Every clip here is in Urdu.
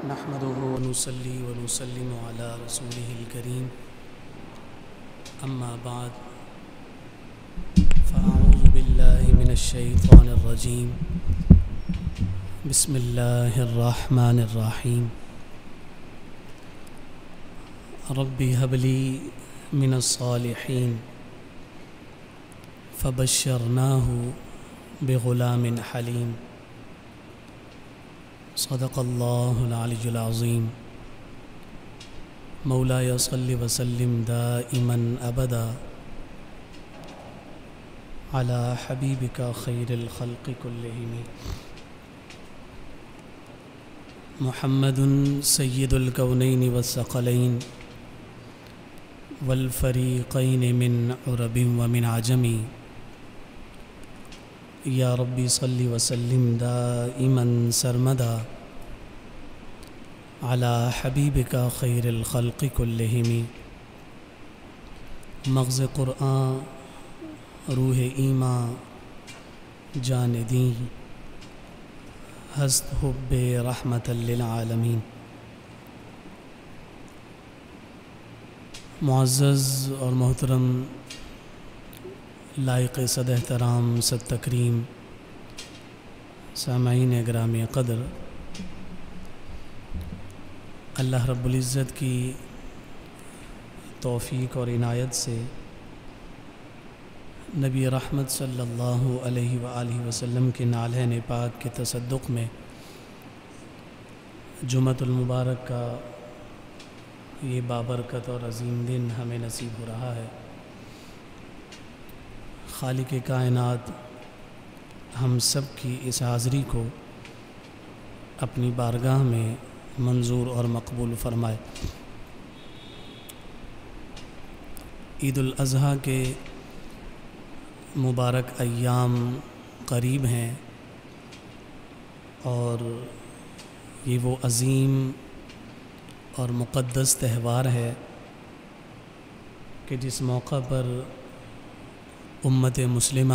نحمده ونصلي ونسلم على رسوله الكريم أما بعد فأعوذ بالله من الشيطان الرجيم بسم الله الرحمن الرحيم رب هب لي من الصالحين فبشرناه بغلام حليم صدق الله العلي العظيم مولاي صل وسلم دائما أبدا على حبيبك خير الخلق كلهم محمد سيد الكونين والثقلين والفريقين من عرب ومن عجم یا ربی صلی وسلم دائما سرمدا علی حبیبک خیر الخلق کلہم مغز قرآن روح ایمان جان دین ہست حب رحمت للعالمین۔ معزز اور محترم لائق صد احترام صد تکریم سامعین گرامی قدر، اللہ رب العزت کی توفیق اور عنایت سے نبی رحمت صلی اللہ علیہ وآلہ وسلم کے نالین پاک کے تصدق میں جمعۃ المبارک کا یہ بابرکت اور عظیم دن ہمیں نصیب ہو رہا ہے۔ خالق کائنات ہم سب کی اس حاضری کو اپنی بارگاہ میں منظور اور مقبول فرمائے۔ عید الاضحیٰ کے مبارک ایام قریب ہیں اور یہ وہ عظیم اور مقدس تہوار ہے کہ جس موقع پر امت مسلمہ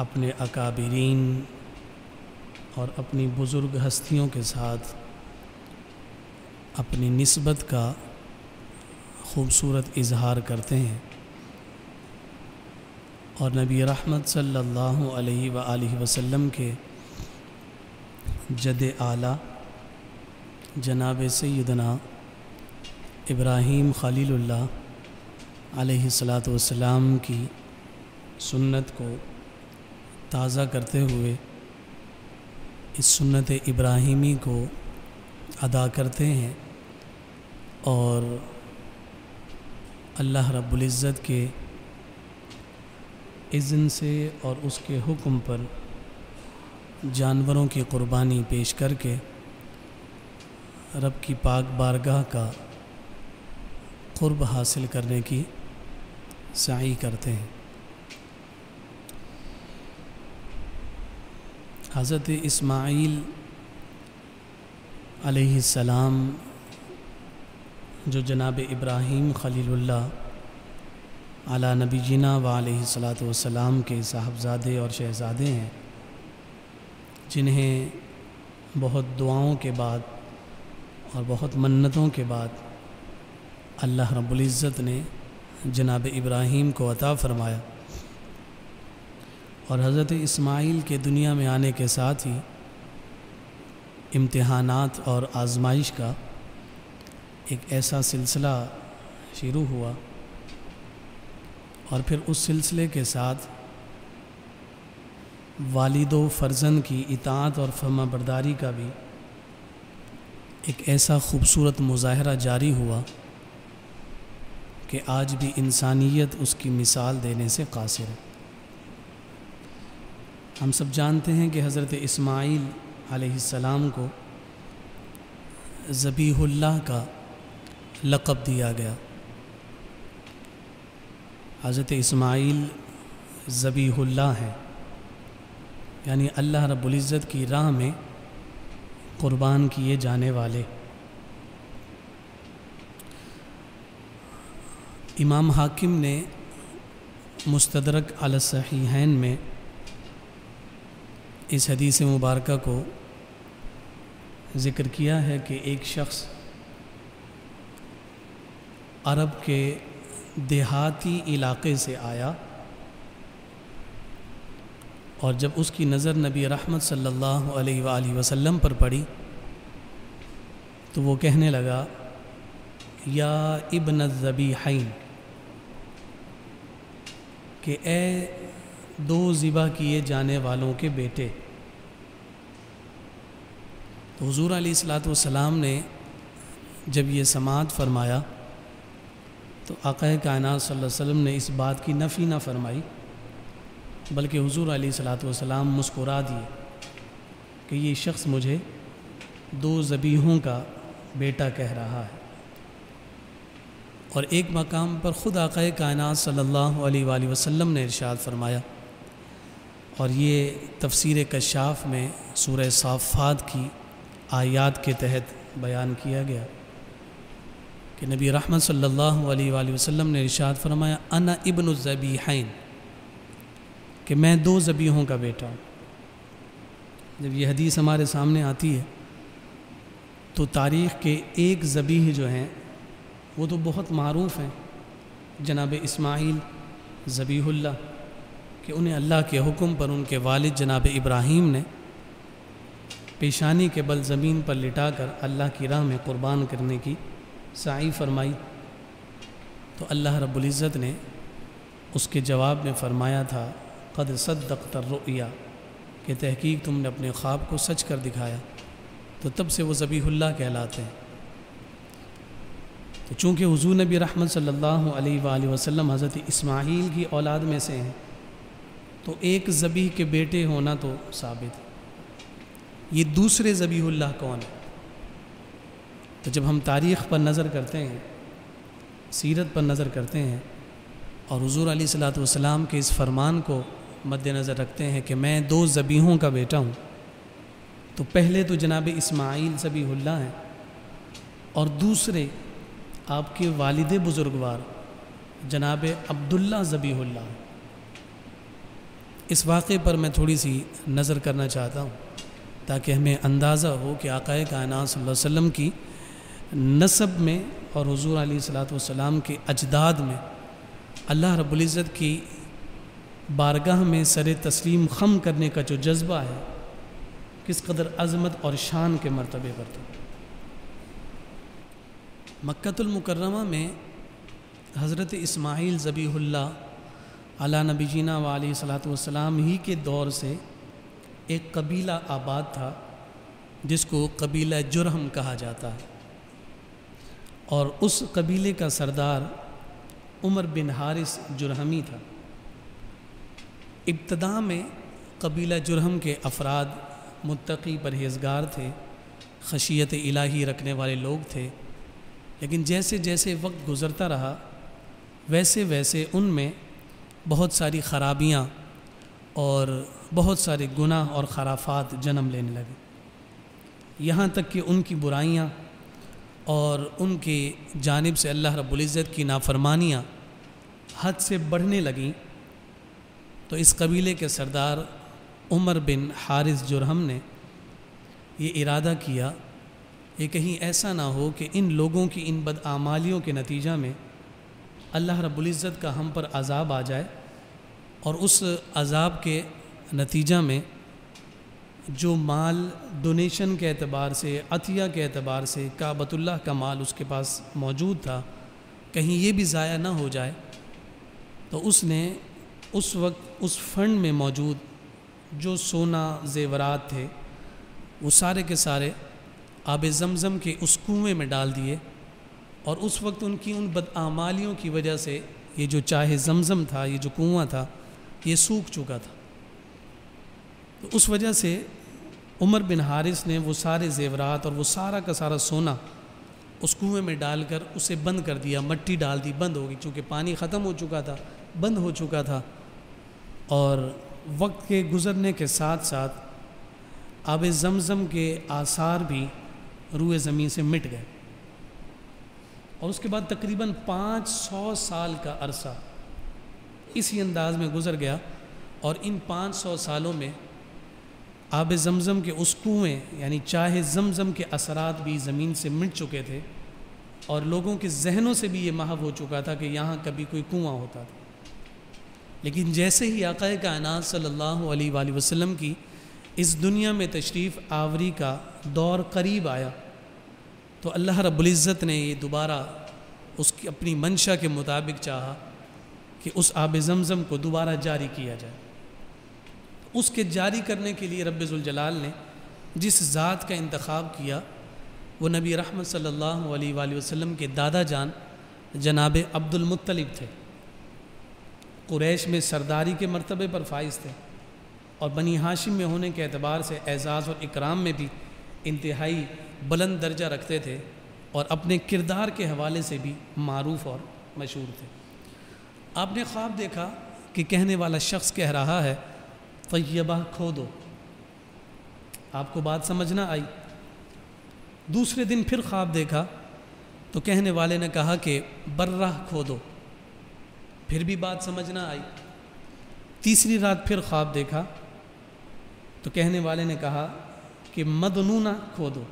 اپنے اکابرین اور اپنی بزرگ ہستیوں کے ساتھ اپنی نسبت کا خوبصورت اظہار کرتے ہیں، اور نبی رحمت صلی اللہ علیہ وآلہ وسلم کے جد اعلیٰ جناب سیدنا ابراہیم خلیل اللہ علیہ السلام کی سنت کو تازہ کرتے ہوئے اس سنت ابراہیمی کو ادا کرتے ہیں، اور اللہ رب العزت کے اذن سے اور اس کے حکم پر جانوروں کی قربانی پیش کر کے رب کی پاک بارگاہ کا قرب حاصل کرنے کی سعی کرتے ہیں۔ حضرت اسماعیل علیہ السلام جو جناب ابراہیم خلیل اللہ علی نبینا و علیہ السلام کے صاحبزادے اور شہزادے ہیں، جنہیں بہت دعاؤں کے بعد اور بہت منتوں کے بعد اللہ رب العزت نے جناب ابراہیم کو عطا فرمایا، اور حضرت اسماعیل کے دنیا میں آنے کے ساتھ ہی امتحانات اور آزمائش کا ایک ایسا سلسلہ شروع ہوا، اور پھر اس سلسلے کے ساتھ والد و فرزند کی اطاعت اور فرما برداری کا بھی ایک ایسا خوبصورت مظاہرہ جاری ہوا کہ آج بھی انسانیت اس کی مثال دینے سے قاصر ہے۔ ہم سب جانتے ہیں کہ حضرت اسماعیل علیہ السلام کو ذبیح اللہ کا لقب دیا گیا۔ حضرت اسماعیل ذبیح اللہ ہیں، یعنی اللہ رب العزت کی راہ میں قربان کیے جانے والے۔ امام حاکم نے مستدرک علی الصحیحین میں اس حدیث مبارکہ کو ذکر کیا ہے کہ ایک شخص عرب کے دیہاتی علاقے سے آیا اور جب اس کی نظر نبی رحمت صلی اللہ علیہ وآلہ وسلم پر پڑی تو وہ کہنے لگا یا ابن الذبیحین، کہ اے دو ذبح کیے جانے والوں کے بیٹے۔ تو حضور علیہ الصلوۃ والسلام نے جب یہ سماعت فرمایا تو آقا کائنات صلی اللہ علیہ وسلم نے اس بات کی نفی نہ فرمائی، بلکہ حضور علیہ الصلوۃ والسلام مسکرا دیے کہ یہ شخص مجھے دو ذبیحوں کا بیٹا کہہ رہا ہے۔ اور ایک مقام پر خود آقا کائنات صلی اللہ علیہ وآلہ وسلم نے ارشاد فرمایا، اور یہ تفسیر کشاف میں سورہ صافات کی آیات کے تحت بیان کیا گیا کہ نبی رحمت صلی اللہ علیہ وآلہ وسلم نے ارشاد فرمایا انا ابن الذبیحین، کہ میں دو ذبیحوں کا بیٹا ہوں۔ جب یہ حدیث ہمارے سامنے آتی ہے تو تاریخ کے ایک ذبیح جو ہیں وہ تو بہت معروف ہیں، جناب اسماعیل ذبیح اللہ، کہ انہیں اللہ کے حکم پر ان کے والد جناب ابراہیم نے پیشانی کے بل زمین پر لٹا کر اللہ کی راہ میں قربان کرنے کی سعی فرمائی، تو اللہ رب العزت نے اس کے جواب میں فرمایا تھا قد صدقت الرؤیا، کہ تحقیق تم نے اپنے خواب کو سچ کر دکھایا، تو تب سے وہ ذبیح اللہ کہلاتے ہیں۔ تو چونکہ حضور نبی رحمت صلی اللہ علیہ وآلہ وسلم حضرت اسماعیل کی اولاد میں سے ہیں تو ایک ذبیح کے بیٹے ہونا تو ثابت ہے۔ یہ دوسرے ذبیح اللہ کون ہے؟ تو جب ہم تاریخ پر نظر کرتے ہیں، سیرت پر نظر کرتے ہیں اور حضور علیہ الصلوۃ والسلام کے اس فرمان کو مد نظر رکھتے ہیں کہ میں دو ذبیحوں کا بیٹا ہوں، تو پہلے تو جناب اسماعیل ذبیح اللہ ہیں اور دوسرے آپ کے والد بزرگوار جناب عبداللہ ذبیح اللہ۔ اس واقعے پر میں تھوڑی سی نظر کرنا چاہتا ہوں تاکہ ہمیں اندازہ ہو کہ آقا کائنات صلی اللہ علیہ وسلم کی نسب میں اور حضور علیہ الصلوۃ والسلام کے اجداد میں اللہ رب العزت کی بارگاہ میں سر تسلیم خم کرنے کا جو جذبہ ہے کس قدر عظمت اور شان کے مرتبے پر تھا۔ مکۃ المکرمہ میں حضرت اسماعیل ذبیح اللہ علی نبی جینا و علیہ الصلوۃ والسلام ہی کے دور سے ایک قبیلہ آباد تھا جس کو قبیلہ جرہم کہا جاتا ہے، اور اس قبیلے کا سردار عمر بن حارث جرہمی تھا۔ ابتدا میں قبیلہ جرہم کے افراد متقی پرہیزگار تھے، خشیت الہی رکھنے والے لوگ تھے، لیکن جیسے جیسے وقت گزرتا رہا ویسے ویسے ان میں بہت ساری خرابیاں اور بہت سارے گناہ اور خرافات جنم لینے لگے، یہاں تک کہ ان کی برائیاں اور ان کی جانب سے اللہ رب العزت کی نافرمانیاں حد سے بڑھنے لگیں۔ تو اس قبیلے کے سردار عمر بن حارث جرہم نے یہ ارادہ کیا کہ کہیں ایسا نہ ہو کہ ان لوگوں کی ان بدعمالیوں کے نتیجہ میں اللہ رب العزت کا ہم پر عذاب آ جائے، اور اس عذاب کے نتیجہ میں جو مال ڈونیشن کے اعتبار سے، عطیہ کے اعتبار سے کعبۃ اللہ کا مال اس کے پاس موجود تھا، کہیں یہ بھی ضائع نہ ہو جائے۔ تو اس نے اس وقت اس فنڈ میں موجود جو سونا زیورات تھے وہ سارے کے سارے آب زمزم کے اس کنویں میں ڈال دیے، اور اس وقت ان کی ان بدعمالیوں کی وجہ سے یہ جو چاہے زمزم تھا، یہ جو کنواں تھا، یہ سوکھ چکا تھا۔ تو اس وجہ سے عمر بن حارث نے وہ سارے زیورات اور وہ سارا کا سارا سونا اس کنویں میں ڈال کر اسے بند کر دیا، مٹی ڈال دی، بند ہو گئی، چونکہ پانی ختم ہو چکا تھا، بند ہو چکا تھا۔ اور وقت کے گزرنے کے ساتھ ساتھ آب زمزم کے آثار بھی روئے زمین سے مٹ گئے، اور اس کے بعد تقریباً 500 سال کا عرصہ اسی انداز میں گزر گیا، اور ان 500 سالوں میں آب زمزم کے اس کنویں یعنی چاہ زمزم کے اثرات بھی زمین سے مٹ چکے تھے اور لوگوں کے ذہنوں سے بھی یہ محو ہو چکا تھا کہ یہاں کبھی کوئی کنواں ہوتا تھا۔ لیکن جیسے ہی آقا کائنات صلی اللہ علیہ وآلہ وسلم کی اس دنیا میں تشریف آوری کا دور قریب آیا تو اللہ رب العزت نے یہ دوبارہ اس کی اپنی منشا کے مطابق چاہا کہ اس آب زمزم کو دوبارہ جاری کیا جائے۔ اس کے جاری کرنے کے لیے رب ذوالجلال نے جس ذات کا انتخاب کیا وہ نبی رحمت صلی اللہ علیہ وآلہ وسلم کے دادا جان جناب عبد المطلب تھے۔ قریش میں سرداری کے مرتبے پر فائز تھے اور بنی ہاشم میں ہونے کے اعتبار سے اعزاز اور اکرام میں بھی انتہائی بلند درجہ رکھتے تھے اور اپنے کردار کے حوالے سے بھی معروف اور مشہور تھے۔ آپ نے خواب دیکھا کہ کہنے والا شخص کہہ رہا ہے طیبہ کھودو، آپ کو بات سمجھ نہ آئی۔ دوسرے دن پھر خواب دیکھا تو کہنے والے نے کہا کہ برہ کھودو، پھر بھی بات سمجھ نہ آئی۔ تیسری رات پھر خواب دیکھا تو کہنے والے نے کہا کہ مدنونہ کھودو۔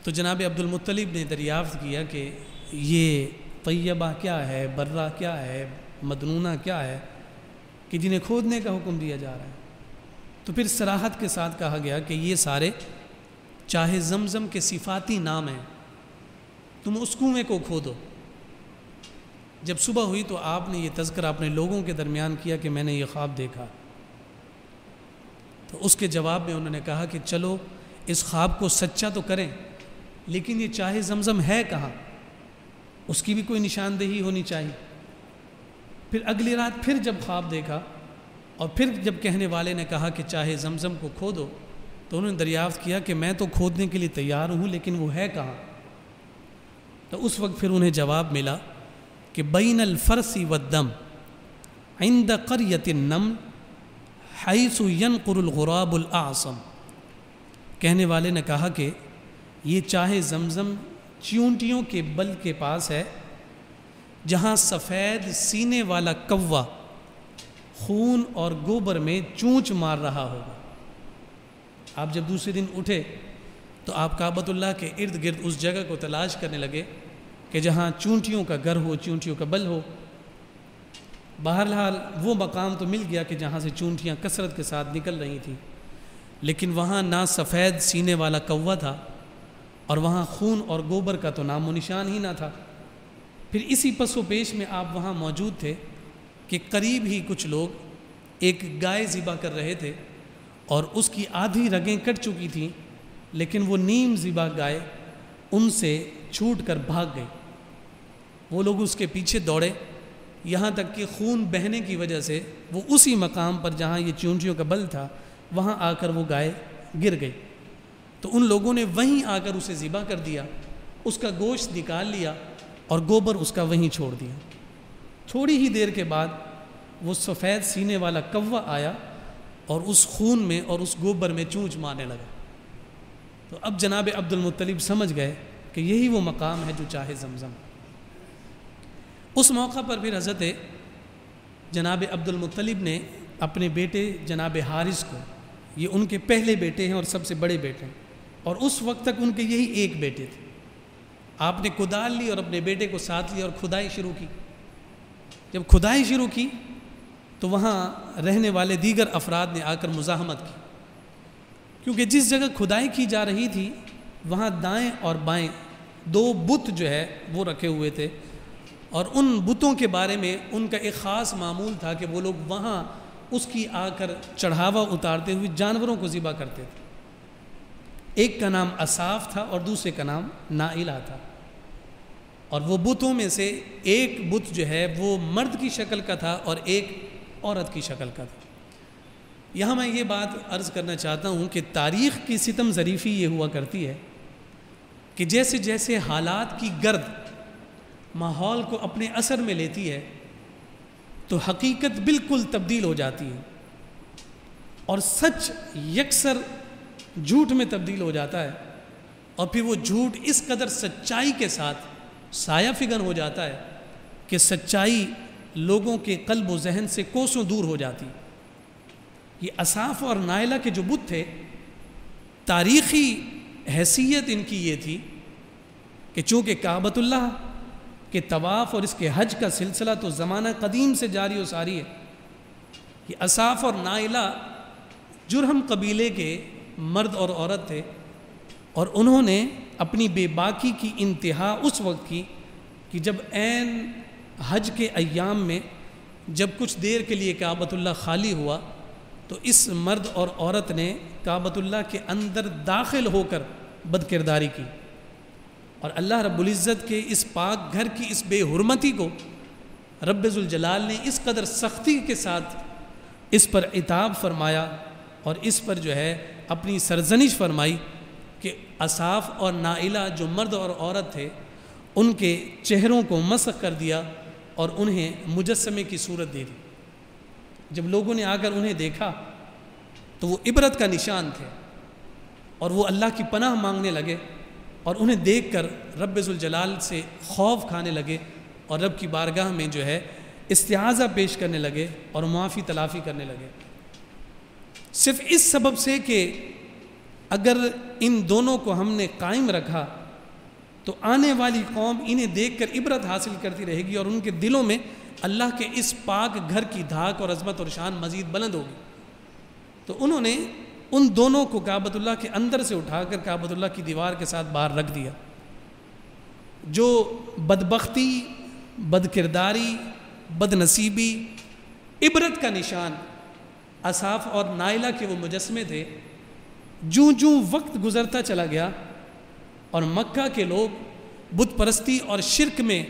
تو جناب عبد المطلب نے دریافت کیا کہ یہ طیبہ کیا ہے، برہ کیا ہے، مدنونہ کیا ہے کہ جنہیں کھودنے کا حکم دیا جا رہا ہے۔ تو پھر صراحت کے ساتھ کہا گیا کہ یہ سارے چاہے زمزم کے صفاتی نام ہیں، تم اس کنویں کو کھودو۔ جب صبح ہوئی تو آپ نے یہ تذکرہ اپنے لوگوں کے درمیان کیا کہ میں نے یہ خواب دیکھا، تو اس کے جواب میں انہوں نے کہا کہ چلو اس خواب کو سچا تو کریں، لیکن یہ چاہے زمزم ہے کہاں، اس کی بھی کوئی نشاندہی ہونی چاہیے۔ پھر اگلی رات پھر جب خواب دیکھا اور پھر جب کہنے والے نے کہا کہ چاہے زمزم کو کھودو تو انہوں نے دریافت کیا کہ میں تو کھودنے کے لیے تیار ہوں لیکن وہ ہے کہاں۔ تو اس وقت پھر انہیں جواب ملا کہ بین الفرس والدم عند قریۃ النمل حیث ینقر الغراب الاعصم۔ کہنے والے نے کہا کہ یہ چاہے زمزم چیونٹیوں کے بل کے پاس ہے جہاں سفید سینے والا کوا خون اور گوبر میں چونچ مار رہا ہوگا۔ آپ جب دوسرے دن اٹھے تو آپ کعبۃ اللہ کے ارد گرد اس جگہ کو تلاش کرنے لگے کہ جہاں چونٹیوں کا گھر ہو، چونٹیوں کا بل ہو۔ بہرحال وہ مقام تو مل گیا کہ جہاں سے چونٹیاں کثرت کے ساتھ نکل رہی تھیں، لیکن وہاں نہ سفید سینے والا کوا تھا اور وہاں خون اور گوبر کا تو نام و نشان ہی نہ تھا۔ پھر اسی پس و پیش میں آپ وہاں موجود تھے کہ قریب ہی کچھ لوگ ایک گائے ذبح کر رہے تھے اور اس کی آدھی رگیں کٹ چکی تھیں، لیکن وہ نیم ذبح گائے ان سے چھوٹ کر بھاگ گئی۔ وہ لوگ اس کے پیچھے دوڑے، یہاں تک کہ خون بہنے کی وجہ سے وہ اسی مقام پر جہاں یہ چونٹیوں کا بل تھا وہاں آ کر وہ گائے گر گئی۔ تو ان لوگوں نے وہیں آ کر اسے ذبح کر دیا، اس کا گوشت نکال لیا اور گوبر اس کا وہیں چھوڑ دیا۔ تھوڑی ہی دیر کے بعد وہ سفید سینے والا کوا آیا اور اس خون میں اور اس گوبر میں چونچ مارنے لگا۔ تو اب جناب عبد المطلب سمجھ گئے کہ یہی وہ مقام ہے جو چاہے زمزم۔ اس موقع پر پھر حضرت جناب عبد المطلب نے اپنے بیٹے جناب حارث کو، یہ ان کے پہلے بیٹے ہیں اور سب سے بڑے بیٹے ہیں، اور اس وقت تک ان کے یہی ایک بیٹے تھے، آپ نے کدال لی اور اپنے بیٹے کو ساتھ لیا اور کھدائی شروع کی۔ جب کھدائی شروع کی تو وہاں رہنے والے دیگر افراد نے آ کر مزاحمت کی، کیونکہ جس جگہ کھدائی کی جا رہی تھی وہاں دائیں اور بائیں دو بت جو ہے وہ رکھے ہوئے تھے، اور ان بتوں کے بارے میں ان کا ایک خاص معمول تھا کہ وہ لوگ وہاں اس کی آ کر چڑھاوا اتارتے ہوئے جانوروں کو ذبح کرتے تھے۔ ایک کا نام اصاف تھا اور دوسرے کا نام نائلہ تھا، اور وہ بتوں میں سے ایک بت جو ہے وہ مرد کی شکل کا تھا اور ایک عورت کی شکل کا تھا۔ یہاں میں یہ بات عرض کرنا چاہتا ہوں کہ تاریخ کی ستم ظریفی یہ ہوا کرتی ہے کہ جیسے جیسے حالات کی گرد ماحول کو اپنے اثر میں لیتی ہے تو حقیقت بالکل تبدیل ہو جاتی ہے اور سچ یکسر جھوٹ میں تبدیل ہو جاتا ہے، اور پھر وہ جھوٹ اس قدر سچائی کے ساتھ سایہ فگن ہو جاتا ہے کہ سچائی لوگوں کے قلب و ذہن سے کوسوں دور ہو جاتی۔ یہ اصاف اور نائلہ کے جو بت تھے، تاریخی حیثیت ان کی یہ تھی کہ چونکہ کعبۃ اللہ کے طواف اور اس کے حج کا سلسلہ تو زمانہ قدیم سے جاری و ساری ہے. یہ اصاف اور نائلہ جرہم قبیلے کے مرد اور عورت تھے، اور انہوں نے اپنی بے باکی کی انتہا اس وقت کی کہ جب عین حج کے ایام میں جب کچھ دیر کے لیے کعبۃ اللہ خالی ہوا تو اس مرد اور عورت نے کعبۃ اللہ کے اندر داخل ہو کر بد کرداری کی، اور اللہ رب العزت کے اس پاک گھر کی اس بے حرمتی کو رب ذوالجلال نے اس قدر سختی کے ساتھ اس پر عتاب فرمایا اور اس پر جو ہے اپنی سرزنش فرمائی کہ اصاف اور نائلہ جو مرد اور عورت تھے ان کے چہروں کو مسخ کر دیا اور انہیں مجسمے کی صورت دے دی. جب لوگوں نے آ کر انہیں دیکھا تو وہ عبرت کا نشان تھے اور وہ اللہ کی پناہ مانگنے لگے اور انہیں دیکھ کر رب ذوالجلال سے خوف کھانے لگے اور رب کی بارگاہ میں جو ہے استعاذہ پیش کرنے لگے اور معافی تلافی کرنے لگے، صرف اس سبب سے کہ اگر ان دونوں کو ہم نے قائم رکھا تو آنے والی قوم انہیں دیکھ کر عبرت حاصل کرتی رہے گی اور ان کے دلوں میں اللہ کے اس پاک گھر کی دھاک اور عظمت اور شان مزید بلند ہوگی. تو انہوں نے ان دونوں کو کعبۃ اللہ کے اندر سے اٹھا کر کعبۃ اللہ کی دیوار کے ساتھ باہر رکھ دیا. جو بدبختی، بد کرداری، بد نصیبی، عبرت کا نشان اصاف اور نائلہ کے وہ مجسمے تھے، جوں جوں وقت گزرتا چلا گیا اور مکہ کے لوگ بت پرستی اور شرک میں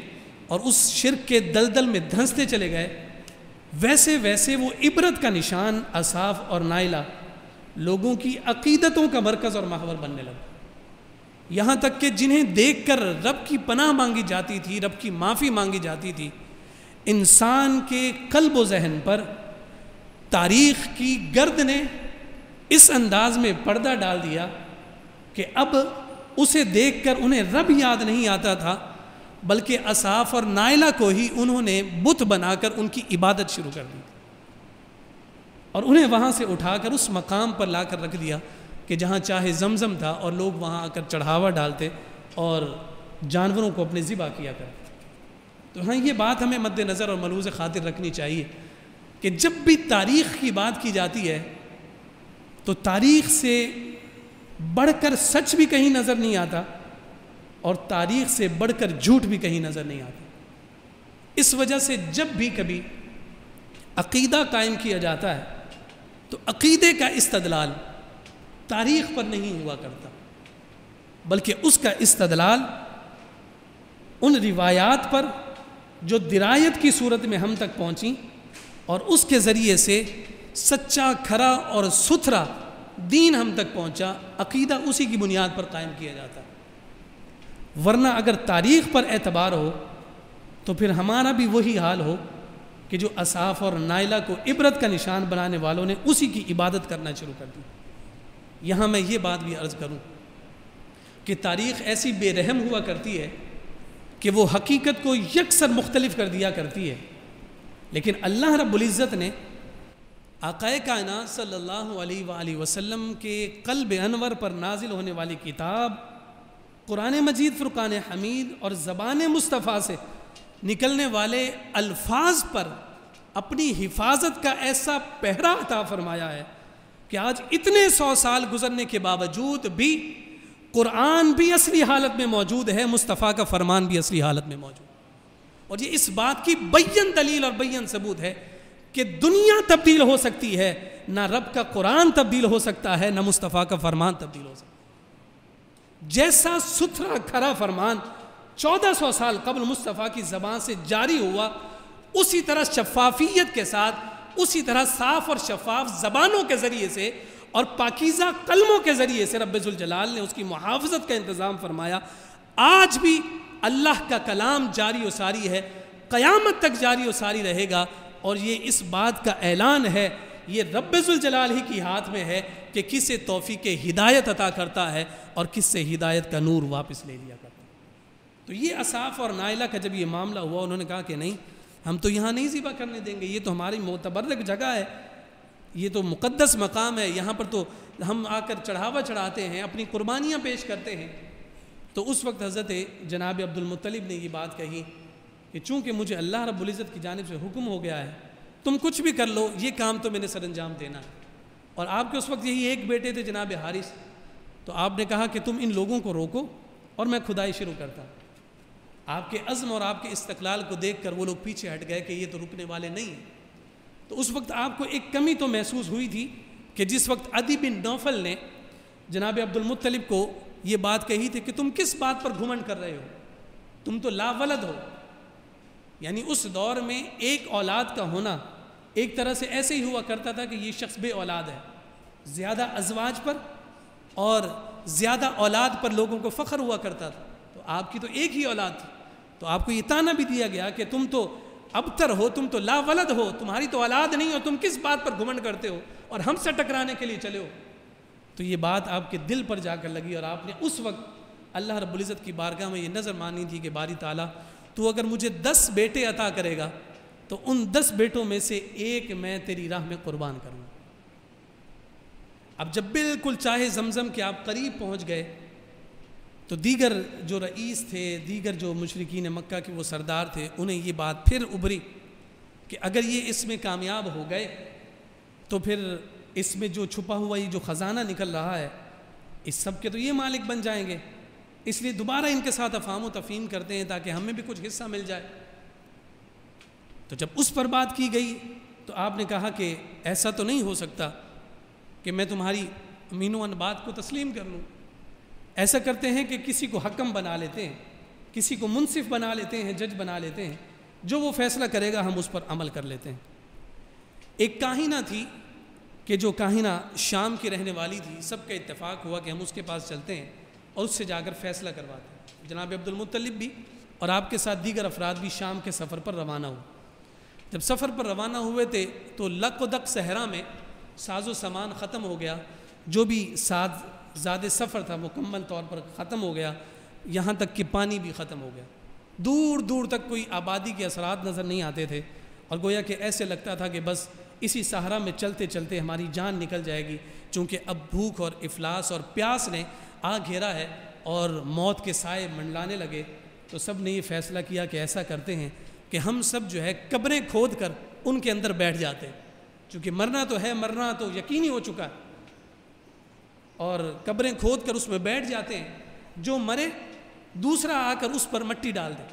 اور اس شرک کے دلدل میں دھنستے چلے گئے، ویسے ویسے وہ عبرت کا نشان اصاف اور نائلہ لوگوں کی عقیدتوں کا مرکز اور محور بننے لگا. یہاں تک کہ جنہیں دیکھ کر رب کی پناہ مانگی جاتی تھی، رب کی معافی مانگی جاتی تھی، انسان کے قلب و ذہن پر تاریخ کی گرد نے اس انداز میں پردہ ڈال دیا کہ اب اسے دیکھ کر انہیں رب یاد نہیں آتا تھا، بلکہ اصاف اور نائلہ کو ہی انہوں نے بت بنا کر ان کی عبادت شروع کر دی اور انہیں وہاں سے اٹھا کر اس مقام پر لا کر رکھ دیا کہ جہاں چاہے زمزم تھا اور لوگ وہاں آ کر چڑھاوا ڈالتے اور جانوروں کو اپنے ذبح کیا کرتے. تو ہاں یہ بات ہمیں مد نظر اور ملحوظ خاطر رکھنی چاہیے کہ جب بھی تاریخ کی بات کی جاتی ہے تو تاریخ سے بڑھ کر سچ بھی کہیں نظر نہیں آتا اور تاریخ سے بڑھ کر جھوٹ بھی کہیں نظر نہیں آتا. اس وجہ سے جب بھی کبھی عقیدہ قائم کیا جاتا ہے تو عقیدے کا استدلال تاریخ پر نہیں ہوا کرتا، بلکہ اس کا استدلال ان روایات پر جو درایت کی صورت میں ہم تک پہنچیں اور اس کے ذریعے سے سچا، کھرا اور ستھرا دین ہم تک پہنچا، عقیدہ اسی کی بنیاد پر قائم کیا جاتا ہے. ورنہ اگر تاریخ پر اعتبار ہو تو پھر ہمارا بھی وہی حال ہو کہ جو اصاف اور نائلہ کو عبرت کا نشان بنانے والوں نے اسی کی عبادت کرنا شروع کر دی. یہاں میں یہ بات بھی عرض کروں کہ تاریخ ایسی بے رحم ہوا کرتی ہے کہ وہ حقیقت کو یکسر مختلف کر دیا کرتی ہے، لیکن اللہ رب العزت نے آقائے کائنات صلی اللہ علیہ وآلہ وسلم کے قلب انور پر نازل ہونے والی کتاب قرآن مجید فرقان حمید اور زبان مصطفیٰ سے نکلنے والے الفاظ پر اپنی حفاظت کا ایسا پہرا عطا فرمایا ہے کہ آج اتنے 100 سال گزرنے کے باوجود بھی قرآن بھی اصلی حالت میں موجود ہے، مصطفیٰ کا فرمان بھی اصلی حالت میں موجود ہے. اور یہ اس بات کی بین دلیل اور بین ثبوت ہے کہ دنیا تبدیل ہو سکتی ہے، نہ رب کا قرآن تبدیل ہو سکتا ہے، نہ مصطفیٰ کا فرمان تبدیل ہو سکتا ہے. جیسا ستھرا کھرا فرمان 1400 سال قبل مصطفیٰ کی زبان سے جاری ہوا، اسی طرح شفافیت کے ساتھ، اسی طرح صاف اور شفاف زبانوں کے ذریعے سے اور پاکیزہ قلموں کے ذریعے سے رب ذوالجلال نے اس کی محافظت کا انتظام فرمایا. آج بھی اللہ کا کلام جاری و ساری ہے، قیامت تک جاری و ساری رہے گا، اور یہ اس بات کا اعلان ہے، یہ رب ذوالجلال ہی کی ہاتھ میں ہے کہ کس سے توفیق ہدایت عطا کرتا ہے اور کس سے ہدایت کا نور واپس لے لیا کرتا ہے. تو یہ اصاف اور نائلہ کا جب یہ معاملہ ہوا، انہوں نے کہا کہ نہیں، ہم تو یہاں نہیں ذبح کرنے دیں گے، یہ تو ہماری معتبرک جگہ ہے. یہ تو مقدس مقام ہے، یہاں پر تو ہم آ کر چڑھاوا چڑھاتے ہیں، اپنی قربانیاں پیش کرتے ہیں۔ تو اس وقت حضرت جناب عبد المطلب نے یہ بات کہی کہ چونکہ مجھے اللہ رب العزت کی جانب سے حکم ہو گیا ہے، تم کچھ بھی کر لو، یہ کام تو میں نے سر انجام دینا ہے۔ اور آپ کے اس وقت یہی ایک بیٹے تھے جناب حارث، تو آپ نے کہا کہ تم ان لوگوں کو روکو اور میں کھدائی شروع کرتا۔ آپ کے عزم اور آپ کے استقلال کو دیکھ کر وہ لوگ پیچھے ہٹ گئے کہ یہ تو رکنے والے نہیں ہیں۔ تو اس وقت آپ کو ایک کمی تو محسوس ہوئی تھی کہ جس وقت عدی بن نوفل نے جناب عبد المطلب کو یہ بات کہی تھی کہ تم کس بات پر گھمنڈ کر رہے ہو، تم تو لا ولد ہو۔ یعنی اس دور میں ایک اولاد کا ہونا ایک طرح سے ایسے ہی ہوا کرتا تھا کہ یہ شخص بے اولاد ہے۔ زیادہ ازواج پر اور زیادہ اولاد پر لوگوں کو فخر ہوا کرتا تھا، تو آپ کی تو ایک ہی اولاد تھی، تو آپ کو یہ طعنہ بھی دیا گیا کہ تم تو ابتر ہو، تم تو لا ولد ہو، تمہاری تو اولاد نہیں ہو، تم کس بات پر گھمنڈ کرتے ہو اور ہم سے ٹکرانے کے لیے چلے ہو۔ تو یہ بات آپ کے دل پر جا کر لگی اور آپ نے اس وقت اللہ رب العزت کی بارگاہ میں یہ نظر مانی تھی کہ باری تعالیٰ تو اگر مجھے 10 بیٹے عطا کرے گا تو ان 10 بیٹوں میں سے ایک میں تیری راہ میں قربان کروں گا۔ اب جب بالکل چاہے زمزم کے آپ قریب پہنچ گئے تو دیگر جو رئیس تھے، دیگر جو مشرکین مکہ کے وہ سردار تھے، انہیں یہ بات پھر ابھری کہ اگر یہ اس میں کامیاب ہو گئے تو پھر اس میں جو چھپا ہوا یہ جو خزانہ نکل رہا ہے اس سب کے تو یہ مالک بن جائیں گے، اس لیے دوبارہ ان کے ساتھ افہام و تفہیم کرتے ہیں تاکہ ہمیں بھی کچھ حصہ مل جائے۔ تو جب اس پر بات کی گئی تو آپ نے کہا کہ ایسا تو نہیں ہو سکتا کہ میں تمہاری امین و بات کو تسلیم کر لوں۔ ایسا کرتے ہیں کہ کسی کو حکم بنا لیتے ہیں، کسی کو منصف بنا لیتے ہیں، جج بنا لیتے ہیں، جو وہ فیصلہ کرے گا ہم اس پر عمل کر لیتے ہیں۔ ایک کاہنہ تھی کہ جو کاہنہ شام کی رہنے والی تھی، سب کا اتفاق ہوا کہ ہم اس کے پاس چلتے ہیں اور اس سے جا کر فیصلہ کرواتے ہیں۔ جناب عبد المطلب بھی اور آپ کے ساتھ دیگر افراد بھی شام کے سفر پر روانہ ہوئے۔ جب سفر پر روانہ ہوئے تھے تو لق و دق صحرا میں ساز و سامان ختم ہو گیا، جو بھی زاد سفر تھا مکمل طور پر ختم ہو گیا، یہاں تک کہ پانی بھی ختم ہو گیا۔ دور دور تک کوئی آبادی کے اثرات نظر نہیں آتے تھے اور گویا کہ ایسے لگتا تھا کہ بس اسی صحرا میں چلتے چلتے ہماری جان نکل جائے گی، چونکہ اب بھوک اور افلاس اور پیاس نے آ گھیرا ہے اور موت کے سائے منڈلانے لگے۔ تو سب نے یہ فیصلہ کیا کہ ایسا کرتے ہیں کہ ہم سب جو ہے قبریں کھود کر ان کے اندر بیٹھ جاتے ہیں، چونکہ مرنا تو ہے، مرنا تو یقینی ہو چکا ہے، اور قبریں کھود کر اس میں بیٹھ جاتے ہیں۔ جو مرے دوسرا آ کر اس پر مٹی ڈال دے،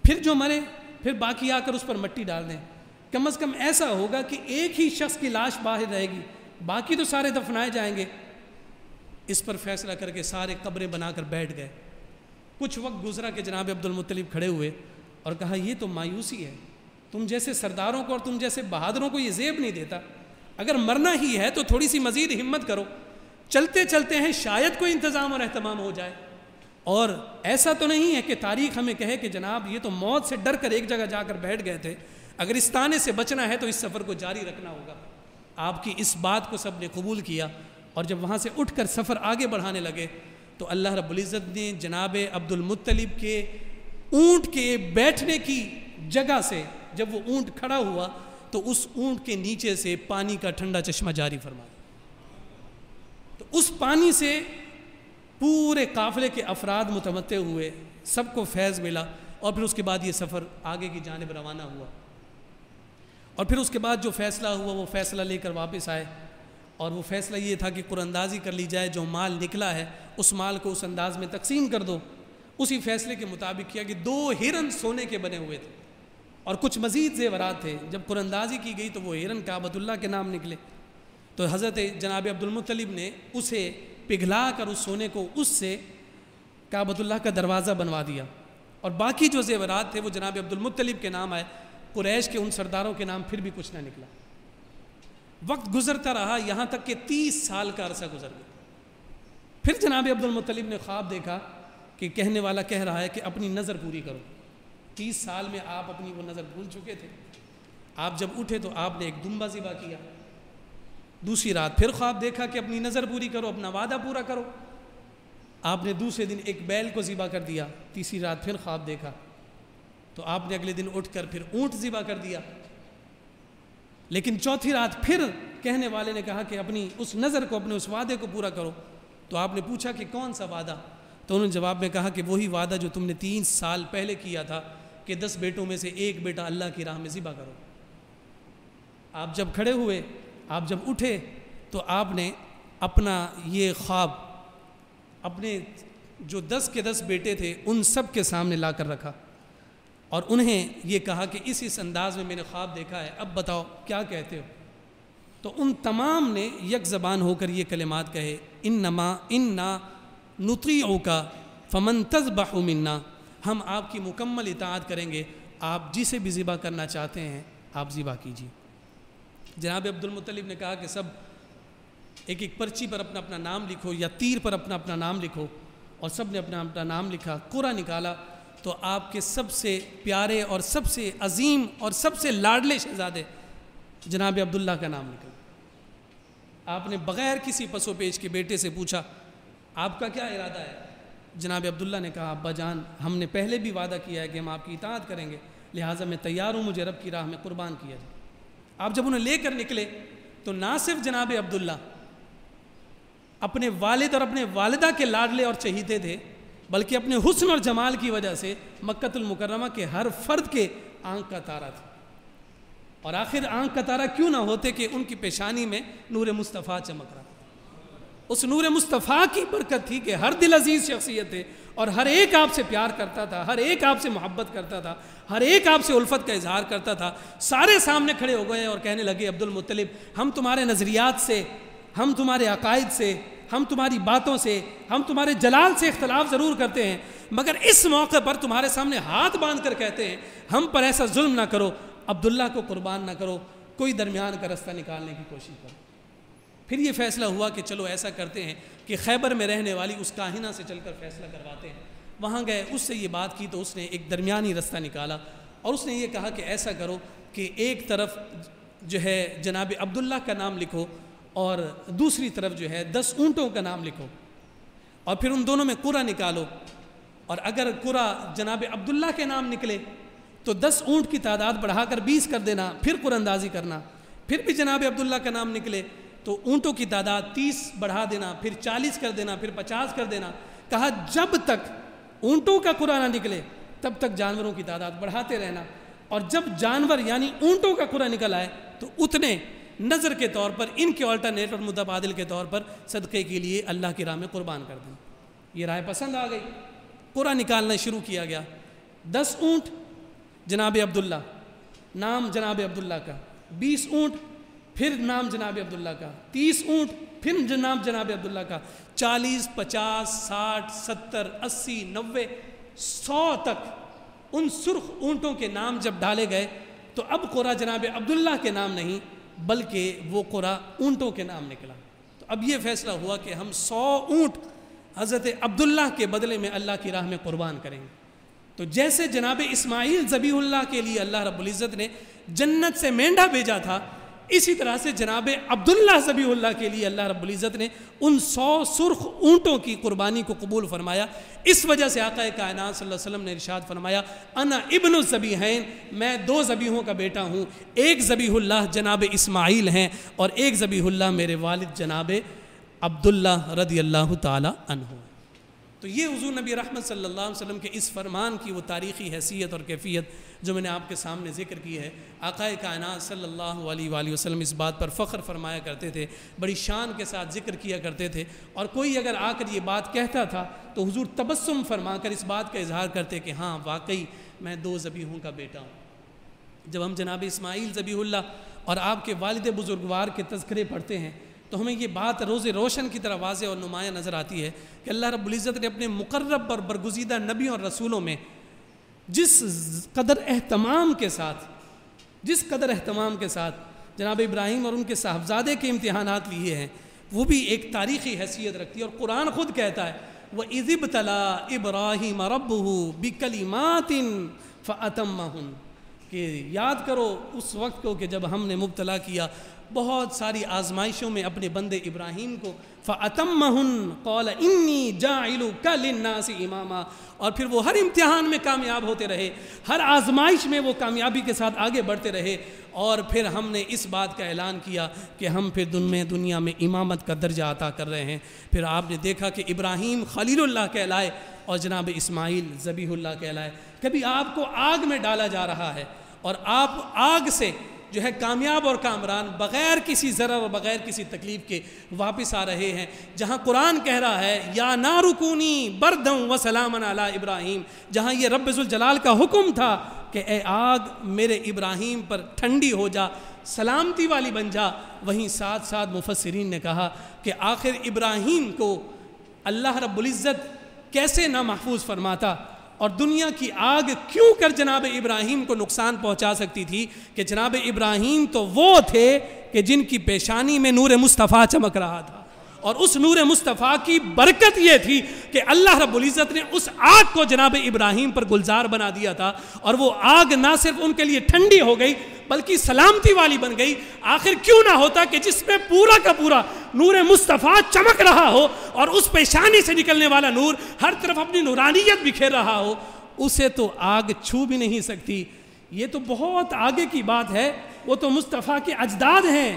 پھر جو مرے پھر باقی آ کر اس پر مٹی ڈال دیں۔ کم از کم ایسا ہوگا کہ ایک ہی شخص کی لاش باہر رہے گی، باقی تو سارے دفنائے جائیں گے۔ اس پر فیصلہ کر کے سارے قبریں بنا کر بیٹھ گئے۔ کچھ وقت گزرا کہ جناب عبد المطلب کھڑے ہوئے اور کہا یہ تو مایوسی ہے، تم جیسے سرداروں کو اور تم جیسے بہادروں کو یہ زیب نہیں دیتا، اگر مرنا ہی ہے تو تھوڑی سی مزید ہمت کرو، چلتے چلتے ہیں شاید کوئی انتظام اور اہتمام ہو جائے۔ اور ایسا تو نہیں ہے کہ تاریخ ہمیں کہے کہ جناب یہ تو موت سے ڈر کر ایک جگہ جا کر بیٹھ گئے تھے، اگر اس طعنے سے بچنا ہے تو اس سفر کو جاری رکھنا ہوگا۔ آپ کی اس بات کو سب نے قبول کیا، اور جب وہاں سے اٹھ کر سفر آگے بڑھانے لگے تو اللہ رب العزت نے جناب عبد المطلب کے اونٹ کے بیٹھنے کی جگہ سے جب وہ اونٹ کھڑا ہوا تو اس اونٹ کے نیچے سے پانی کا ٹھنڈا چشمہ جاری فرمایا۔ تو اس پانی سے پورے قافلے کے افراد متمتع ہوئے، سب کو فیض ملا، اور پھر اس کے بعد یہ سفر آگے کی جانب روانہ ہوا۔ اور پھر اس کے بعد جو فیصلہ ہوا وہ فیصلہ لے کر واپس آئے، اور وہ فیصلہ یہ تھا کہ قرآن اندازی کر لی جائے، جو مال نکلا ہے اس مال کو اس انداز میں تقسیم کر دو۔ اسی فیصلے کے مطابق کیا کہ 2 ہرن سونے کے بنے ہوئے تھے اور کچھ مزید زیورات تھے۔ جب قرآن اندازی کی گئی تو وہ ہرن کعبۃ اللہ کے نام نکلے، تو حضرت جناب عبد المطلب نے اسے پگھلا کر اس سونے کو اس سے کعبۃ اللہ کا دروازہ بنوا دیا، اور باقی جو زیورات تھے وہ جناب عبد المطلب کے نام آئے۔ قریش کے ان سرداروں کے نام پھر بھی کچھ نہ نکلا۔ وقت گزرتا رہا، یہاں تک کہ 30 سال کا عرصہ گزر گیا۔ پھر جناب عبد المطلب نے خواب دیکھا کہ کہنے والا کہہ رہا ہے کہ اپنی نظر پوری کرو۔ 30 سال میں آپ اپنی وہ نظر بھول چکے تھے۔ آپ جب اٹھے تو آپ نے ایک دمبا ذبح کیا۔ دوسری رات پھر خواب دیکھا کہ اپنی نظر پوری کرو، اپنا وعدہ پورا کرو۔ آپ نے دوسرے دن ایک بیل کو ذبح کر دیا۔ تیسری رات پھر خواب دیکھا تو آپ نے اگلے دن اٹھ کر پھر اونٹ ذبح کر دیا۔ لیکن چوتھی رات پھر کہنے والے نے کہا کہ اپنی اس نظر کو، اپنے اس وعدے کو پورا کرو. تو آپ نے پوچھا کہ کون سا وعدہ؟ تو انہوں نے جواب میں کہا کہ وہی وعدہ جو تم نے 3 سال پہلے کیا تھا کہ 10 بیٹوں میں سے ایک بیٹا اللہ کی راہ میں ذبح کرو. آپ جب کھڑے ہوئے، آپ جب اٹھے، تو آپ نے اپنا یہ خواب اپنے جو 10 کے 10 بیٹے تھے ان سب کے سامنے لا کر رکھا اور انہیں یہ کہا کہ اس انداز میں میں نے خواب دیکھا ہے، اب بتاؤ کیا کہتے ہو؟ تو ان تمام نے یک زبان ہو کر یہ کلمات کہے، انا نطیعک فمن تذبح منا، ہم آپ کی مکمل اطاعت کریں گے، آپ جسے بھی ذبح کرنا چاہتے ہیں آپ ذبح کیجیے. جناب عبد المطلب نے کہا کہ سب ایک ایک پرچی پر اپنا اپنا نام لکھو یا تیر پر اپنا اپنا نام لکھو، اور سب نے اپنا اپنا نام لکھا. قرعہ نکالا تو آپ کے سب سے پیارے اور سب سے عظیم اور سب سے لاڈلے شہزادے جناب عبداللہ کا نام نکلا. آپ نے بغیر کسی پس و پیش کے بیٹے سے پوچھا آپ کا کیا ارادہ ہے؟ جناب عبداللہ نے کہا ابا جان ہم نے پہلے بھی وعدہ کیا ہے کہ ہم آپ کی اطاعت کریں گے، لہٰذا میں تیار ہوں، مجھے رب کی راہ میں قربان کیا جائے. آپ جب انہیں لے کر نکلے تو نہ صرف جناب عبداللہ اپنے والد اور اپنے والدہ کے لاڈلے اور چہیتے تھے، بلکہ اپنے حسن اور جمال کی وجہ سے مکۃ المکرمہ کے ہر فرد کے آنکھ کا تارا تھا. اور آخر آنکھ کا تارا کیوں نہ ہوتے کہ ان کی پیشانی میں نور مصطفیٰ چمک رہا. اس نور مصطفیٰ کی برکت تھی کہ ہر دل عزیز شخصیت ہے اور ہر ایک آپ سے پیار کرتا تھا، ہر ایک آپ سے محبت کرتا تھا، ہر ایک آپ سے الفت کا اظہار کرتا تھا. سارے سامنے کھڑے ہو گئے اور کہنے لگے عبد المطلب ہم تمہارے نظریات سے، ہم تمہارے عقائد سے، ہم تمہاری باتوں سے، ہم تمہارے جلال سے اختلاف ضرور کرتے ہیں، مگر اس موقع پر تمہارے سامنے ہاتھ باندھ کر کہتے ہیں ہم پر ایسا ظلم نہ کرو، عبداللہ کو قربان نہ کرو، کوئی درمیان کا رستہ نکالنے کی کوشش کرو. پھر یہ فیصلہ ہوا کہ چلو ایسا کرتے ہیں کہ خیبر میں رہنے والی اس کاہنہ سے چل کر فیصلہ کرواتے ہیں. وہاں گئے، اس سے یہ بات کی تو اس نے ایک درمیانی رستہ نکالا اور اس نے یہ کہا کہ ایسا کرو کہ ایک طرف جو ہے جناب عبداللہ کا نام لکھو اور دوسری طرف جو ہے 10 اونٹوں کا نام لکھو، اور پھر ان دونوں میں قرعہ نکالو، اور اگر قرعہ جناب عبداللہ کے نام نکلے تو 10 اونٹ کی تعداد بڑھا کر 20 کر دینا، پھر قرعہ اندازی کرنا. پھر بھی جناب عبداللہ کا نام نکلے تو اونٹوں کی تعداد 30 بڑھا دینا، پھر 40 کر دینا، پھر 50 کر دینا. کہا جب تک اونٹوں کا قرعہ نہ نکلے تب تک جانوروں کی تعداد بڑھاتے رہنا، اور جب جانور یعنی اونٹوں کا قرعہ نکل آئے تو اتنے نظر کے طور پر ان کے آلٹرنیٹ اور متبادل کے طور پر صدقے کے لیے اللہ کی راہ میں قربان کر دیں. یہ رائے پسند آ گئی، قرعہ نکالنا شروع کیا گیا. 10 اونٹ جناب عبداللہ، نام جناب عبداللہ کا، 20 اونٹ پھر نام جناب عبداللہ کا، 30 اونٹ پھر نام جناب عبداللہ کا، 40 50 60 70 80 90 100 تک ان سرخ اونٹوں کے نام جب ڈالے گئے تو اب قرعہ جناب عبداللہ کے نام نہیں بلکہ وہ قرعہ اونٹوں کے نام نکلا. تو اب یہ فیصلہ ہوا کہ ہم 100 اونٹ حضرت عبداللہ کے بدلے میں اللہ کی راہ میں قربان کریں گے. تو جیسے جناب اسماعیل ذبیح اللہ کے لیے اللہ رب العزت نے جنت سے مینڈھا بھیجا تھا، اسی طرح سے جناب عبداللہ ذبیح اللہ کے لیے اللہ رب العزت نے ان 100 سرخ اونٹوں کی قربانی کو قبول فرمایا. اس وجہ سے آقا کائنات صلی اللہ علیہ وسلم نے ارشاد فرمایا انا ابن الذبیحین، میں 2 ذبیحوں کا بیٹا ہوں، ایک ذبیح اللہ جناب اسماعیل ہیں اور ایک ذبیح اللہ میرے والد جناب عبداللہ رضی اللہ تعالی عنہ. تو یہ حضور نبی رحمت صلی اللہ علیہ وسلم کے اس فرمان کی وہ تاریخی حیثیت اور کیفیت جو میں نے آپ کے سامنے ذکر کی ہے. آقا کائنات صلی اللہ علیہ وآلہ وسلم اس بات پر فخر فرمایا کرتے تھے، بڑی شان کے ساتھ ذکر کیا کرتے تھے، اور کوئی اگر آ کر یہ بات کہتا تھا تو حضور تبسم فرما کر اس بات کا اظہار کرتے کہ ہاں واقعی میں 2 ذبیحوں کا بیٹا ہوں. جب ہم جناب اسماعیل ذبیح اللہ اور آپ کے والد بزرگوار کے تذکرے پڑھتے ہیں تو ہمیں یہ بات روز روشن کی طرح واضح اور نمایاں نظر آتی ہے کہ اللہ رب العزت نے اپنے مقرب اور برگزیدہ نبیوں اور رسولوں میں جس قدر اہتمام کے ساتھ جناب ابراہیم اور ان کے صاحبزادے کے امتحانات لیے ہیں، وہ بھی ایک تاریخی حیثیت رکھتی ہے. اور قرآن خود کہتا ہے وَإِذِ ابْتَلَىٰ إِبْرَاهِيمَ رَبُّهُ بِكَلِمَاتٍ فَأَتَمَّهُنَّ، کہ یاد کرو اس وقت کو کہ جب ہم نے مبتلا کیا بہت ساری آزمائشوں میں اپنے بندے ابراہیم کو فَأَتَمَّهُنْ قَالَ إِنِّي جَاعِلُكَ لِلنَّاسِ إِمَامًا، اور پھر وہ ہر امتحان میں کامیاب ہوتے رہے، ہر آزمائش میں وہ کامیابی کے ساتھ آگے بڑھتے رہے، اور پھر ہم نے اس بات کا اعلان کیا کہ ہم پھر دنیا میں امامت کا درجہ عطا کر رہے ہیں۔ پھر آپ نے دیکھا کہ ابراہیم خلیل اللہ کہلائے اور جناب اسماعیل ذبیح اللہ کہلائے۔ کبھی آپ کو آگ میں ڈالا جا رہا ہے اور آپ آگ سے جو ہے کامیاب اور کامران بغیر کسی ضرر اور بغیر کسی تکلیف کے واپس آ رہے ہیں، جہاں قرآن کہہ رہا ہے یا نار کونی بردًا وسلاما علی ابراہیم، جہاں یہ رب ذوالجلال کا حکم تھا کہ اے آگ میرے ابراہیم پر ٹھنڈی ہو جا، سلامتی والی بن جا، وہیں ساتھ ساتھ مفسرین نے کہا کہ آخر ابراہیم کو اللہ رب العزت کیسے نہ محفوظ فرماتا اور دنیا کی آگ کیوں کر جناب ابراہیم کو نقصان پہنچا سکتی تھی کہ جناب ابراہیم تو وہ تھے کہ جن کی پیشانی میں نور مصطفیٰ چمک رہا تھا، اور اس نور مصطفیٰ کی برکت یہ تھی کہ اللہ رب العزت نے اس آگ کو جناب ابراہیم پر گلزار بنا دیا تھا، اور وہ آگ نہ صرف ان کے لیے ٹھنڈی ہو گئی بلکہ سلامتی والی بن گئی۔ آخر کیوں نہ ہوتا کہ جس میں پورا کا پورا نور مصطفیٰ چمک رہا ہو اور اس پیشانی سے نکلنے والا نور ہر طرف اپنی نورانیت بکھیر رہا ہو، اسے تو آگ چھو بھی نہیں سکتی۔ یہ تو بہت آگے کی بات ہے، وہ تو مصطفیٰ کے اجداد ہیں۔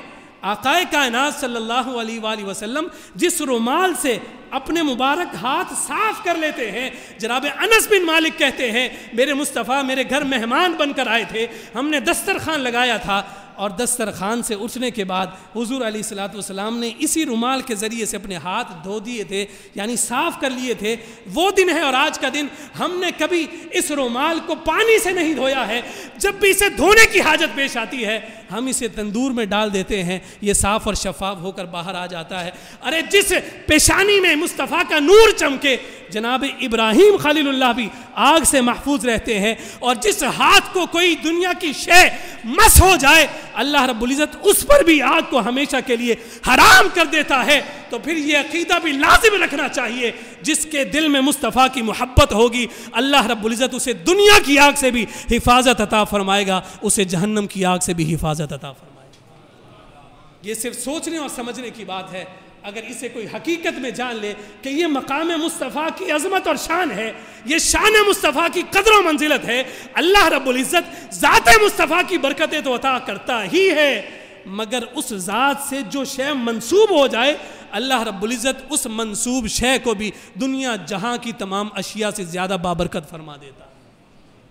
آقائے کائنات صلی اللہ علیہ وآلہ وسلم جس رومال سے اپنے مبارک ہاتھ صاف کر لیتے ہیں، جناب انس بن مالک کہتے ہیں میرے مصطفیٰ میرے گھر مہمان بن کر آئے تھے، ہم نے دسترخوان لگایا تھا، اور دسترخوان سے اٹھنے کے بعد حضور علیہ الصلوۃ والسلام نے اسی رومال کے ذریعے سے اپنے ہاتھ دھو دیے تھے، یعنی صاف کر لیے تھے۔ وہ دن ہے اور آج کا دن ہم نے کبھی اس رومال کو پانی سے نہیں دھویا ہے، جب بھی اسے دھونے کی حاجت پیش آتی ہے ہم اسے تندور میں ڈال دیتے ہیں، یہ صاف اور شفاف ہو کر باہر آ جاتا ہے۔ ارے جس پیشانی میں مصطفیٰ کا نور چمکے، جناب ابراہیم خلیل اللہ بھی آگ سے محفوظ رہتے ہیں، اور جس ہاتھ کو کوئی دنیا کی شے مس ہو جائے اللہ رب العزت اس پر بھی آگ کو ہمیشہ کے لیے حرام کر دیتا ہے۔ تو پھر یہ عقیدہ بھی لازم رکھنا چاہیے، جس کے دل میں مصطفیٰ کی محبت ہوگی اللہ رب العزت اسے دنیا کی آگ سے بھی حفاظت عطا فرمائے گا، اسے جہنم کی آگ سے بھی حفاظت عطا فرمائے گا۔ یہ صرف سوچنے اور سمجھنے کی بات ہے۔ اگر اسے کوئی حقیقت میں جان لے کہ یہ مقام مصطفیٰ کی عظمت اور شان ہے، یہ شان مصطفیٰ کی قدر و منزلت ہے، اللہ رب العزت ذات مصطفیٰ کی برکتیں تو عطا کرتا ہی ہے، مگر اس ذات سے جو شے منسوب ہو جائے اللہ رب العزت اس منسوب شے کو بھی دنیا جہاں کی تمام اشیاء سے زیادہ بابرکت فرما دیتا۔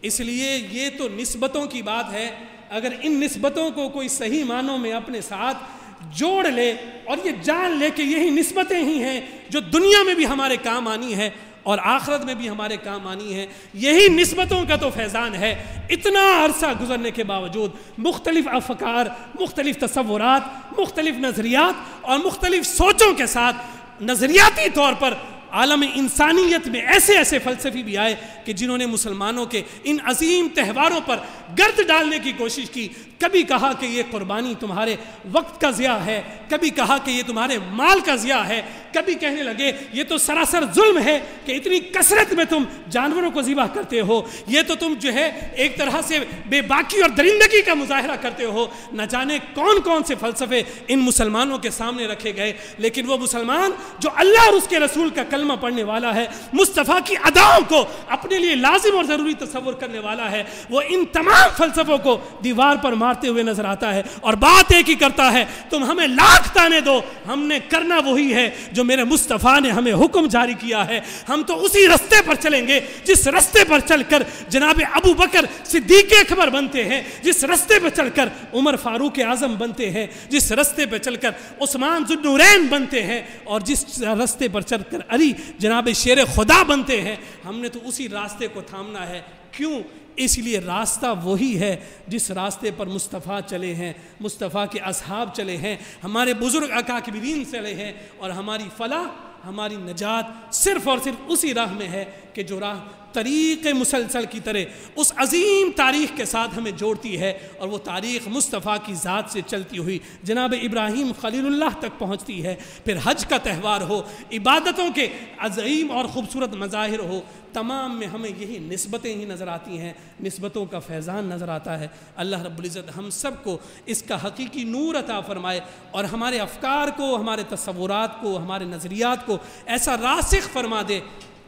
اس لیے یہ تو نسبتوں کی بات ہے، اگر ان نسبتوں کو کوئی صحیح معنوں میں اپنے ساتھ جوڑ لے اور یہ جان لے کہ یہی نسبتیں ہی ہیں جو دنیا میں بھی ہمارے کام آنی ہے اور آخرت میں بھی ہمارے کام آنی ہے، یہی نسبتوں کا تو فیضان ہے۔ اتنا عرصہ گزرنے کے باوجود مختلف افکار، مختلف تصورات، مختلف نظریات اور مختلف سوچوں کے ساتھ نظریاتی طور پر عالم انسانیت میں ایسے ایسے فلسفی بھی آئے کہ جنہوں نے مسلمانوں کے ان عظیم تہواروں پر گرد ڈالنے کی کوشش کی۔ کبھی کہا کہ یہ قربانی تمہارے وقت کا ضیاع ہے، کبھی کہا کہ یہ تمہارے مال کا ضیاع ہے، کبھی کہنے لگے یہ تو سراسر ظلم ہے کہ اتنی کثرت میں تم جانوروں کو ذبح کرتے ہو، یہ تو تم جو ہے ایک طرح سے بے باکی اور درندگی کا مظاہرہ کرتے ہو۔ نہ جانے کون کون سے فلسفے ان مسلمانوں کے سامنے رکھے گئے، لیکن وہ مسلمان جو اللہ اور اس کے رسول کا کلمہ پڑھنے والا ہے، مصطفیٰ کی اداؤں کو اپنے لیے لازم اور ضروری تصور کرنے والا ہے، وہ ان تمام فلسفوں کو دیوار پر مارتے ہوئے نظر آتا ہے اور بات ایک ہی کرتا ہے، تم ہمیں لاکھ تانے دو، ہم نے کرنا وہی ہے جو میرے مصطفیٰ نے ہمیں حکم جاری کیا ہے۔ ہم تو اسی رستے پر چلیں گے جس رستے پر چل کر جناب ابو بکر صدیق اکبر بنتے ہیں، جس رستے پر چل کر عمر فاروق اعظم بنتے ہیں، جس رستے پر چل کر عثمان ذو النورین بنتے ہیں، اور جس رستے پر چل کر علی جناب شیر خدا بنتے ہیں۔ ہم نے تو اسی راستے کو تھامنا ہے۔ کیوں؟ اس لیے راستہ وہی ہے جس راستے پر مصطفیٰ چلے ہیں، مصطفیٰ کے اصحاب چلے ہیں، ہمارے بزرگ اکابرین چلے ہیں، اور ہماری فلاح، ہماری نجات صرف اور صرف اسی راہ میں ہے کہ جو راہ طریق مسلسل کی طرح اس عظیم تاریخ کے ساتھ ہمیں جوڑتی ہے، اور وہ تاریخ مصطفیٰ کی ذات سے چلتی ہوئی جناب ابراہیم خلیل اللہ تک پہنچتی ہے۔ پھر حج کا تہوار ہو، عبادتوں کے عظیم اور خوبصورت مظاہر ہو، تمام میں ہمیں یہی نسبتیں ہی نظر آتی ہیں، نسبتوں کا فیضان نظر آتا ہے۔ اللہ رب العزت ہم سب کو اس کا حقیقی نور عطا فرمائے، اور ہمارے افکار کو، ہمارے تصورات کو، ہمارے نظریات کو ایسا راسخ فرما دے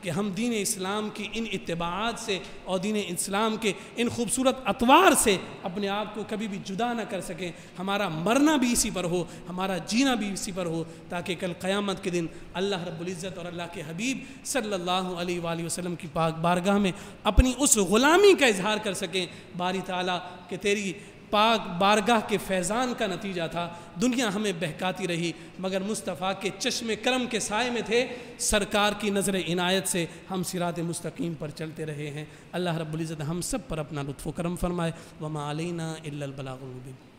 کہ ہم دین اسلام کی ان اتباعات سے اور دین اسلام کے ان خوبصورت اطوار سے اپنے آپ کو کبھی بھی جدا نہ کر سکیں۔ ہمارا مرنا بھی اسی پر ہو، ہمارا جینا بھی اسی پر ہو، تاکہ کل قیامت کے دن اللہ رب العزت اور اللہ کے حبیب صلی اللہ علیہ وآلہ وسلم کی پاک بارگاہ میں اپنی اس غلامی کا اظہار کر سکیں۔ باری تعالیٰ کہ تیری پاک بارگاہ کے فیضان کا نتیجہ تھا دنیا ہمیں بہکاتی رہی، مگر مصطفیٰ کے چشم کرم کے سائے میں تھے، سرکار کی نظر عنایت سے ہم صراط مستقیم پر چلتے رہے ہیں۔ اللہ رب العزت ہم سب پر اپنا لطف و کرم فرمائے۔ وما علینا الا البلاغ المبین۔